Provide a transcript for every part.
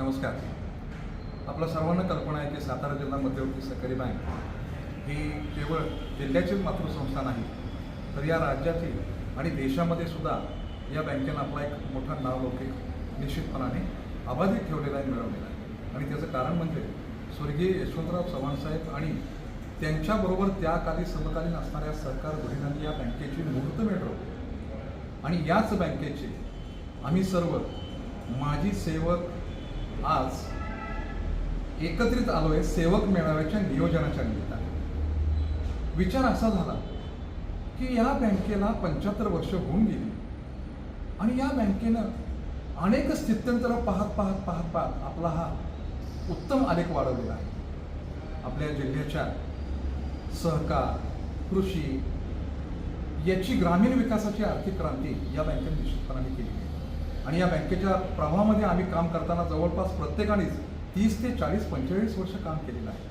नमस्कार. आपल्या सर्वांना कल्पना आहे की सातारा जिल्हा मध्यवर्ती सहकारी बँक ही केवळ जिल्ह्याचीच मातृसंस्था नाही, तर या राज्यातील आणि देशामध्ये सुद्धा या बँकेनं आपला एक मोठा नावलौकिक निश्चितपणाने अबाधित ठेवलेला आहे, मिळवलेला आहे. आणि त्याचं कारण म्हणजे स्वर्गीय यशवंतराव चव्हाण साहेब आणि त्यांच्याबरोबर त्या काली समकालीन असणाऱ्या सरकार धोरणांनी या बँकेची मुहूर्तमेढ रोवली. आणि याच बँकेचे आम्ही सर्व माजी सेवक आज एकत्रित आलो आहे सेवक मेळाव्याच्या नियोजनाच्या निमित्ताने. विचार असा झाला की या बँकेला 75 वर्ष होऊन गेली आणि या बँकेनं अनेक स्थित्यंतर पाहत पाहत पाहत पाहत आपला हा उत्तम आलेख वाढवलेला आहे. आपल्या जिल्ह्याच्या सहकार, कृषी याची ग्रामीण विकासाची आर्थिक क्रांती या बँकेने निश्चितपणाने केली आहे. आणि या बँकेच्या प्रवाहामध्ये आम्ही काम करताना जवळपास प्रत्येकानेच 30 ते 40, 45 वर्ष काम केलेलं आहे.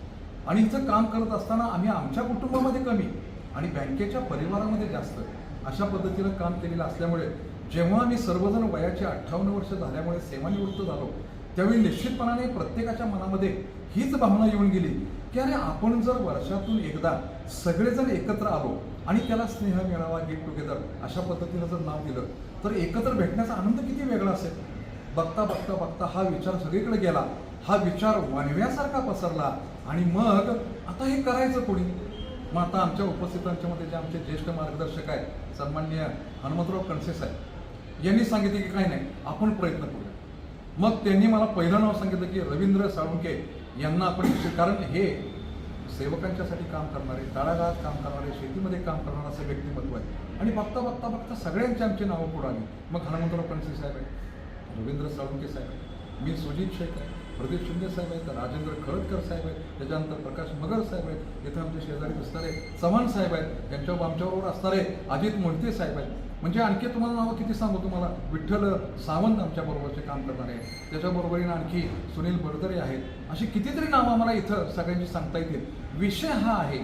आणि इथं काम करत असताना आम्ही आमच्या कुटुंबामध्ये कमी आणि बँकेच्या परिवारामध्ये जास्त अशा पद्धतीनं काम केलेलं असल्यामुळे जेव्हा आम्ही सर्वजण वयाचे 58 वर्ष झाल्यामुळे सेवानिवृत्त झालो, त्यावेळी निश्चितपणाने प्रत्येकाच्या मनामध्ये हीच भावना येऊन गेली की अरे आपण जर वर्षातून एकदा सगळेजण एकत्र आलो आणि त्याला स्नेह मेळावा, गेट टुगेदर अशा पद्धतीनं जर नाव दिलं तर एकत्र भेटण्याचा आनंद किती वेगळा असेल. बघता बघता बघता हा विचार सगळीकडे गेला, हा विचार वणव्यासारखा पसरला आणि मग आता हे करायचं कोणी. मग आता आमच्या उपस्थितांच्यामध्ये जे आमचे ज्येष्ठ मार्गदर्शक आहेत सन्माननीय हनुमंतराव कणसे साहेब यांनी सांगितले की काही नाही आपण प्रयत्न करूया. मग त्यांनी मला पहिलं नाव सांगितलं की रवींद्र साळुंके यांना आपण, कारण हे सेवकांच्यासाठी काम करणारे, तळागाळात काम करणारे, शेतीमध्ये काम करणारे असं व्यक्तिमत्व आहे. आणि बघता बघता बघता सगळ्यांची आमची नावं पुढे आली. मग हनुमंतराव कणसे साहेब आहेत, रवींद्र साळुंके साहेब आहेत, मी सुजित शेख आहे, प्रदीप शिंदे साहेब आहेत, राजेंद्र खळदकर साहेब आहेत, त्याच्यानंतर प्रकाश मगर साहेब आहेत, इथं आमच्या शेजारी असणारे चव्हाण साहेब आहेत, आमच्याबरोबर असणारे अजित मोहिते साहेब आहेत. म्हणजे आणखी तुम्हाला नावं किती सांगू तुम्हाला. विठ्ठल सावंत आमच्याबरोबरचे काम करणारे आहेत, त्याच्याबरोबरीनं आणखी सुनील बडदरे आहेत. अशी कितीतरी नावं आम्हाला इथं सगळ्यांची सांगता येतील. विषय हा आहे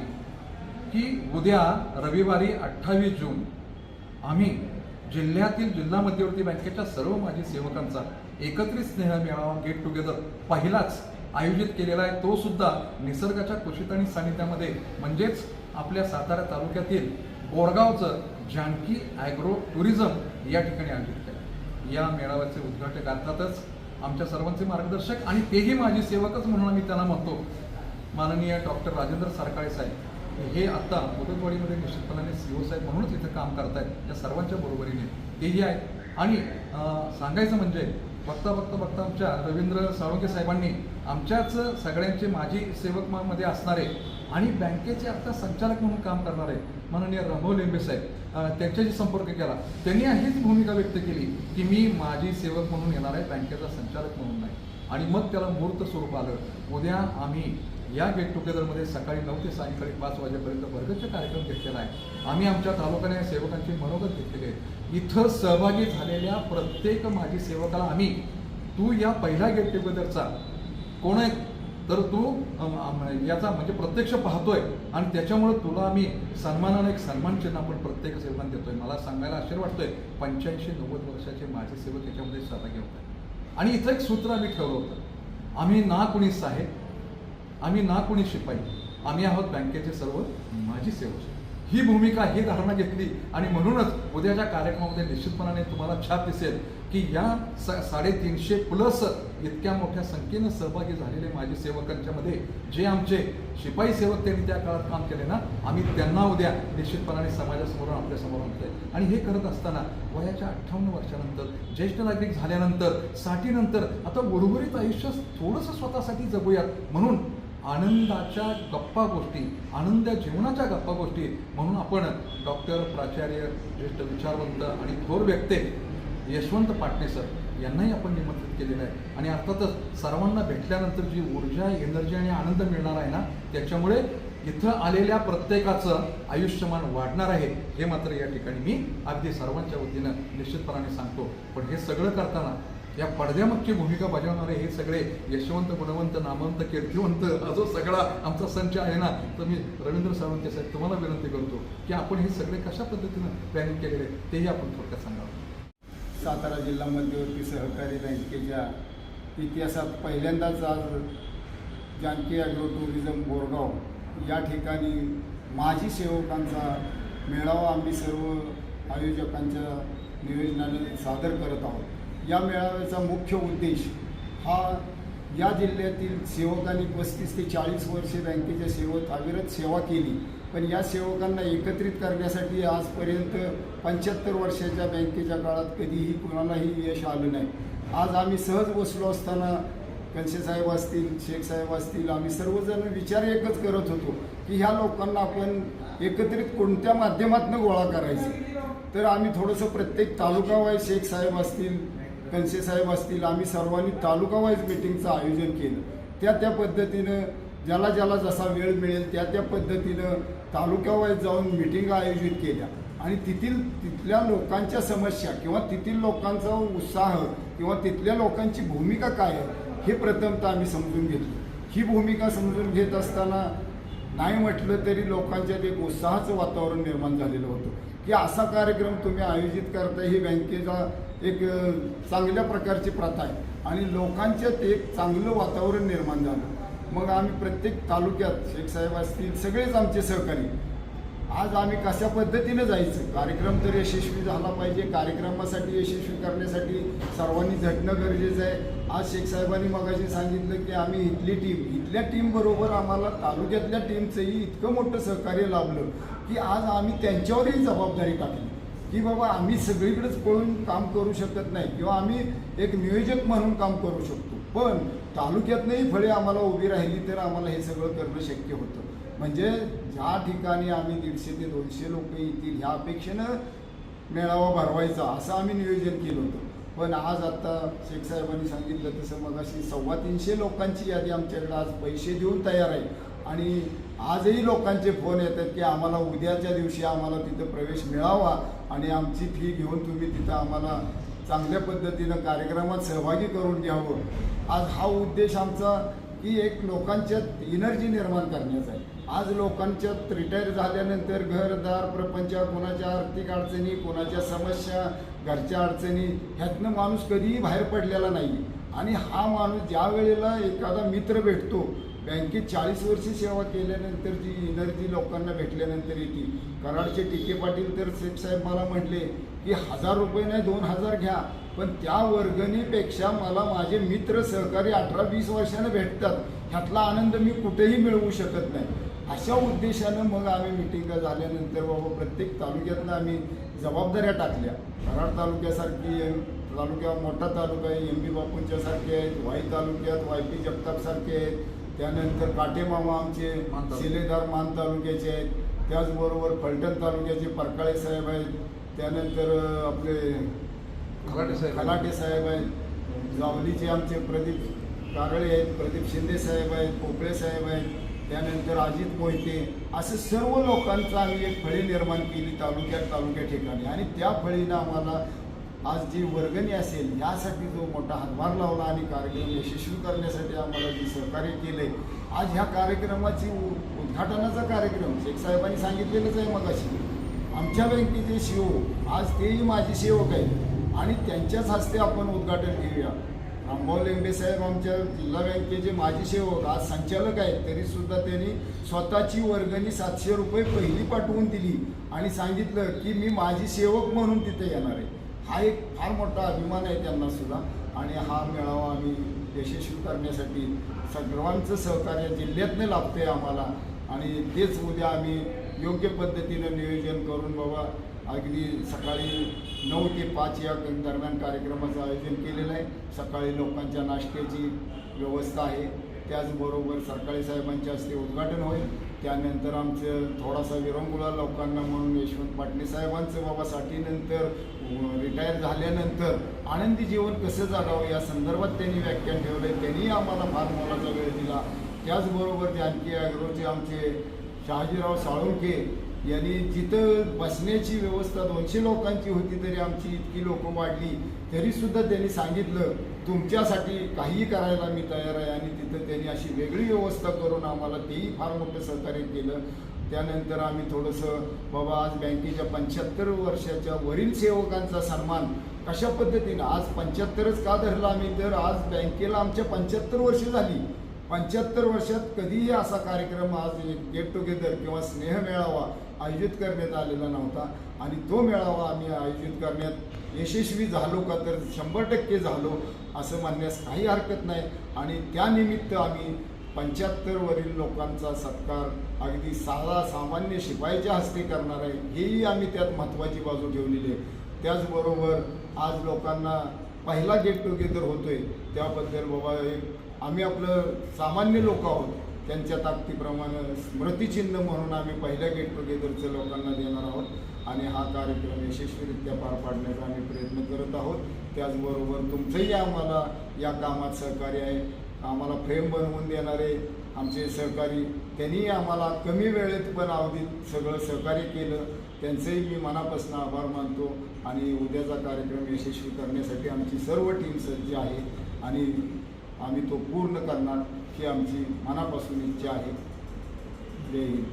की उद्या रविवारी 28 जून आम्ही जिल्ह्यातील जिल्हा मध्यवर्ती बँकेच्या सर्व माजी सेवकांचा एकत्रित स्नेह मेळावा, गेट टुगेदर पहिलाच आयोजित केलेला आहे. तो सुद्धा निसर्गाच्या कुशीत आणि सानिध्यामध्ये, म्हणजेच आपल्या सातारा तालुक्यातील बोरगावचं जानकी ॲग्रो टुरिझम या ठिकाणी आयोजित केलं. या मेळाव्याचे उद्घाटक अर्थातच आमच्या सर्वांचे मार्गदर्शक आणि तेही माजी सेवकच म्हणून आम्ही त्यांना म्हणतो, माननीय डॉक्टर राजेंद्र सरकाळे साहेब. हे आता मुदतवाडीमध्ये निश्चितपणाने CO साहेब म्हणूनच इथं काम करतायत. या सर्वांच्या बरोबरीने तेही आहेत. आणि सांगायचं म्हणजे बघता बघता बघता आमच्या रवींद्र साळुंके साहेबांनी आमच्याच सगळ्यांचे माजी सेवकमध्ये असणारे आणि बँकेचे आता संचालक म्हणून काम करणारे माननीय रामभाऊ लेंबे साहेब त्यांच्याशी संपर्क केला. त्यांनी हीच भूमिका व्यक्त केली की मी माजी सेवक म्हणून येणार आहे, बँकेचा संचालक म्हणून नाही. आणि मग त्याला मूर्त स्वरूप आलं. उद्या आम्ही या गेट टुगेदरमध्ये सकाळी 9 ते सायंकाळी 5 वाजेपर्यंत वर्गचे कार्यक्रम घेतलेला आहे. आम्ही आमच्या तालुक्याने सेवकांची मनोगत घेतलेले आहे. इथं सहभागी झालेल्या प्रत्येक माजी सेवकाला आम्ही, तू या पहिल्या गेट टुगेदरचा कोण आहे तर तू याचा म्हणजे प्रत्यक्ष पाहतोय आणि त्याच्यामुळे तुला आम्ही सन्मानाने एक सन्मान चिन्ह आपण प्रत्येक सेवकांना देतोय. मला सांगायला आश्चर्य वाटतंय 85-90 वर्षाचे माजी सेवक याच्यामध्ये सहभागी होत आहेत. आणि इथं एक सूत्र आम्ही ठेवलं होतं, आम्ही ना कुणी साहेब, आम्ही ना कुणी शिपाई, आम्ही आहोत बँकेचे सर्व माजी सेवक. ही भूमिका, ही धारणा घेतली आणि म्हणूनच उद्याच्या कार्यक्रमामध्ये निश्चितपणाने तुम्हाला छाप दिसेल की या 350+ इतक्या मोठ्या संख्येनं सहभागी झालेले माजी सेवकांच्यामध्ये जे आमचे शिपाई सेवक त्यांनी त्या काळात काम केले ना, आम्ही त्यांना उद्या निश्चितपणाने समाजासमोर आपल्यासमोर आणतोय. आणि हे करत असताना वयाच्या 58 वर्षानंतर, ज्येष्ठ नागरिक झाल्यानंतर, 60 नंतर आता उर्वरित आयुष्य थोडंसं स्वतःसाठी जगूयात म्हणून आनंदाच्या गप्पा गोष्टी, आनंद जीवनाच्या गप्पा गोष्टी म्हणून आपण डॉक्टर, प्राचार्य, ज्येष्ठ विचारवंत आणि थोर व्यक्ती यशवंत पाटणे सर यांनाही आपण निमंत्रित केलेलं आहे. आणि अर्थातच सर्वांना भेटल्यानंतर जी ऊर्जा, एनर्जी आणि आनंद मिळणार आहे ना, त्याच्यामुळे इथं आलेल्या प्रत्येकाचं आयुष्यमान वाढणार आहे हे मात्र या ठिकाणी मी अगदी सर्वांच्या वतीनं निश्चितपणाने सांगतो. पण हे सगळं करताना या पडद्यामागची भूमिका बजावणारे हे सगळे यशवंत, गुणवंत, नामवंत, कीर्तिवंत जो सगळा आमचा संच आहे ना, तर मी रवींद्र साळुंके साहेब तुम्हाला विनंती करतो की आपण हे सगळे कशा पद्धतीनं प्लॅनिंग केलेले तेही आपण थोडक्यात सांगावं. सातारा जिल्हा मध्यवर्ती सहकारी बँकेच्या इतिहासात पहिल्यांदाच आज जानकी ॲग्रो टुरिझम बोरगाव या ठिकाणी माजी सेवकांचा मेळावा आम्ही सर्व आयोजकांच्या नियोजनाने सादर करत आहोत। या मेळाव्याचा मुख्य उद्देश हा या जिल्ह्यातील सेवकांनी 35 ते 40 वर्षे बँकेच्या सेवेत अविरत सेवा केली, पण या सेवकांना एकत्रित करण्यासाठी आजपर्यंत 75 वर्षाच्या बँकेच्या काळात कधीही कुणालाही यश आलं नाही। आज आम्ही सहज बसलो असताना कनशेसाहेब असतील, शेखसाहेब असतील, आम्ही सर्वजण विचार एकच करत होतो की ह्या लोकांना आपण एकत्रित कोणत्या माध्यमातून गोळा करायचं। तर आम्ही थोडंसं प्रत्येक तालुका वाईज शेखसाहेब असतील, कनशेसाहेब असतील, आम्ही सर्वांनी तालुका वाईज मिटिंगचं आयोजन केलं। त्या पद्धतीनं ज्याला ज्याला जसा वेळ मिळेल त्या पद्धतीनं तालुक्यावाईज जाऊन मिटिंग आयोजित केल्या आणि तिथल्या लोकांच्या समस्या किंवा तिथील लोकांचा उत्साह किंवा तिथल्या लोकांची भूमिका काय आहे हे प्रथमतः आम्ही समजून घेतलं। ही भूमिका समजून घेत असताना नाही म्हटलं तरी लोकांच्यात एक उत्साहाचं वातावरण निर्माण झालेलं होतं की असा कार्यक्रम तुम्ही आयोजित करता, ही बँकेचा एक चांगल्या प्रकारची प्रथा आहे आणि लोकांच्यात एक चांगलं वातावरण निर्माण झालं। मग आम्ही प्रत्येक तालुक्यात शेखसाहेब असतील, सगळेच आमचे सहकारी, आज आम्ही कशा पद्धतीनं जायचं, कार्यक्रम तर यशस्वी झाला पाहिजे, कार्यक्रमासाठी यशस्वी करण्यासाठी सर्वांनी झटणं गरजेचं आहे। आज शेखसाहेबांनी मगाशी सांगितलं की आम्ही इथल्या टीमबरोबर आम्हाला तालुक्यातल्या टीमचंही इतकं मोठं सहकार्य लाभलं की आज आम्ही त्यांच्यावरही जबाबदारी टाकली की बाबा आम्ही सगळीकडेच पळून काम करू शकत नाही किंवा आम्ही एक नियोजक म्हणून काम करू शकतो, पण तालुक्यातनंही फळे आम्हाला उभी राहिली तर आम्हाला हे सगळं करणं शक्य होतं। म्हणजे ज्या ठिकाणी आम्ही 150 ते 200 लोक येतील ह्या अपेक्षेनं मेळावा भरवायचा असं आम्ही नियोजन केलं होतं, पण आज आता शेखसाहेबांनी सांगितलं तसं मगाशी 350 लोकांची यादी आमच्याकडे आज पैसे देऊन तयार आहे आणि आजही लोकांचे फोन येतात की आम्हाला उद्याच्या दिवशी आम्हाला तिथं प्रवेश मिळावा आणि आमची फी घेऊन तुम्ही तिथं आम्हाला चांगल्या पद्धतीनं कार्यक्रमात सहभागी करून घ्यावं। आज हा उद्देश आमचा की एक लोकांच्यात एनर्जी निर्माण करण्याचा आहे। आज लोकांच्यात रिटायर झाल्यानंतर घरदार प्रपंच, कोणाच्या आर्थिक अडचणी, कोणाच्या समस्या, घरच्या अडचणी ह्यातनं माणूस कधीही बाहेर पडलेला नाही आणि हा माणूस ज्या वेळेला एखादा मित्र भेटतो, बँकेत 40 वर्षे सेवा केल्यानंतर जी एनर्जी लोकांना भेटल्यानंतर येते। कराडचे टिके पाटील तर शेखसाहेब मला म्हटले की 1000 रुपये नाही 2000 घ्या, पण त्या वर्गणीपेक्षा मला माझे मित्र सहकारी 18-20 वर्षानं भेटतात, ह्यातला आनंद मी कुठेही मिळवू शकत नाही। अशा उद्देशानं मग आम्ही मिटिंग झाल्यानंतर बाबा प्रत्येक तालुक्यातनं आम्ही जबाबदाऱ्या टाकल्या। कराड तालुक्यासारखी तालुक्या मोठा तालुका आहे, एम बी बापूंच्या सारखे आहेत, वाई तालुक्यात YP जगताप सारखे आहेत, त्यानंतर काटेमामा आमचे शिलेदार मान तालुक्याचे आहेत, त्याचबरोबर फलटण तालुक्याचे परकाळे साहेब आहेत, त्यानंतर आपले खलाटे साहेब आहेत, जावलीचे आमचे प्रदीप कारळे आहेत, प्रदीप शिंदे साहेब आहेत, पोकळे साहेब आहेत, त्यानंतर अजित मोहिते, असं सर्व लोकांचं आम्ही एक फळी निर्माण केली तालुक्या ठिकाणी आणि त्या फळीनं आम्हाला आज जी वर्गणी असेल यासाठी जो मोठा हातभार लावला आणि कार्यक्रम यशस्वी करण्यासाठी आम्हाला जे सहकार्य केले। आज ह्या कार्यक्रमाची उद्घाटनाचा कार्यक्रम शेखसाहेबांनी सांगितलेलंच आहे मगाशी, आमच्या बँकेचे CEO आज तेही माझे सेवक आहेत आणि त्यांच्याच हस्ते आपण उद्घाटन घेऊया। रामभाऊ लेंबे साहेब आमच्या जिल्हा बँकेचे माजी सेवक आज संचालक आहेत, तरीसुद्धा त्यांनी स्वतःची वर्गणी 700 रुपये पहिली पाठवून दिली आणि सांगितलं की मी माझी सेवक म्हणून तिथे येणार आहे। हा एक फार मोठा अभिमान आहे त्यांना सुद्धा आणि हा मेळावा आम्ही यशस्वी करण्यासाठी सर्वांचं सहकार्य जिल्ह्यातनं लाभतं आहे आम्हाला आणि तेच उद्या आम्ही योग्य पद्धतीनं नियोजन करून बाबा अगदी सकाळी 9 ते 5 या दरम्यान कार्यक्रमाचं आयोजन केलेलं आहे। सकाळी लोकांच्या नाश्त्याची व्यवस्था आहे, त्याचबरोबर सरकारी साहेबांच्या हस्ते उद्घाटन होईल, त्यानंतर आमचं थोडासा विरंगुळा लोकांना म्हणून यशवंत पाटणे साहेबांचं बाबा साठीनंतर रिटायर झाल्यानंतर आनंदी जीवन कसं जगावं या संदर्भात त्यांनी व्याख्यान ठेवलं आहे, त्यांनी आम्हाला फार मोलाचा वेळ दिला। त्याचबरोबर जानकी ॲग्रोचे आमचे शहाजीराव साळुंके यांनी जिथं बसण्याची व्यवस्था 200 लोकांची होती तरी आमची इतकी लोकं वाढली तरीसुद्धा त्यांनी सांगितलं तुमच्यासाठी काहीही करायला मी तयार आहे आणि तिथं त्यांनी अशी वेगळी व्यवस्था करून आम्हाला तेही फार मोठं सहकार्य केलं। त्यानंतर आम्ही थोडंसं बाबा आज बँकेच्या 75 वर्षाच्या वरील सेवकांचा सन्मान कशा पद्धतीनं आज 75च का धरला आम्ही, तर आज बँकेला आमच्या 75 वर्ष झाली. 75 वर्षात कधीही असा कार्यक्रम आज गेट टुगेदर किंवा स्नेह मेळावा आयोजित करण्यात आलेला नव्हता. आणि तो मेळावा आम्ही आयोजित करण्यात यशस्वी झालो का, तर 100% झालो असं म्हणण्यास काही हरकत नाही. आणि त्यानिमित्त आम्ही 75 वरील लोकांचा सत्कार अगदी सामान्य शिपाईच्या हस्ते करणार आहे, हेही आम्ही त्यात महत्त्वाची बाजू ठेवलेली आहे. त्याचबरोबर आज लोकांना पहिला गेट टुगेदर होतोय त्याबद्दल बाबा आम्ही आपलं सामान्य लोक आहोत, त्यांच्या ताकदीप्रमाणे स्मृतिचिन्ह म्हणून आम्ही पहिल्या गेट टुगेदरचं लोकांना देणार आहोत. आणि हा कार्यक्रम यशस्वीरित्या पार पाडण्याचा आम्ही प्रयत्न करत आहोत. त्याचबरोबर तुमचंही आम्हाला या कामात सहकार्य आहे. आम्हाला फ्रेम बनवून देणारे आमचे सहकारी, त्यांनी आम्हाला कमी वेळेत पण अवधीत सगळं सहकार्य केलं, त्यांचंही मी मनापासून आभार मानतो. आणि उद्याचा कार्यक्रम यशस्वी करण्यासाठी आमची सर्व टीम सज्ज आहे आणि आम्ही तो पूर्ण करणार ही आमची मनापासून इच्छा आहे. जय हिंद.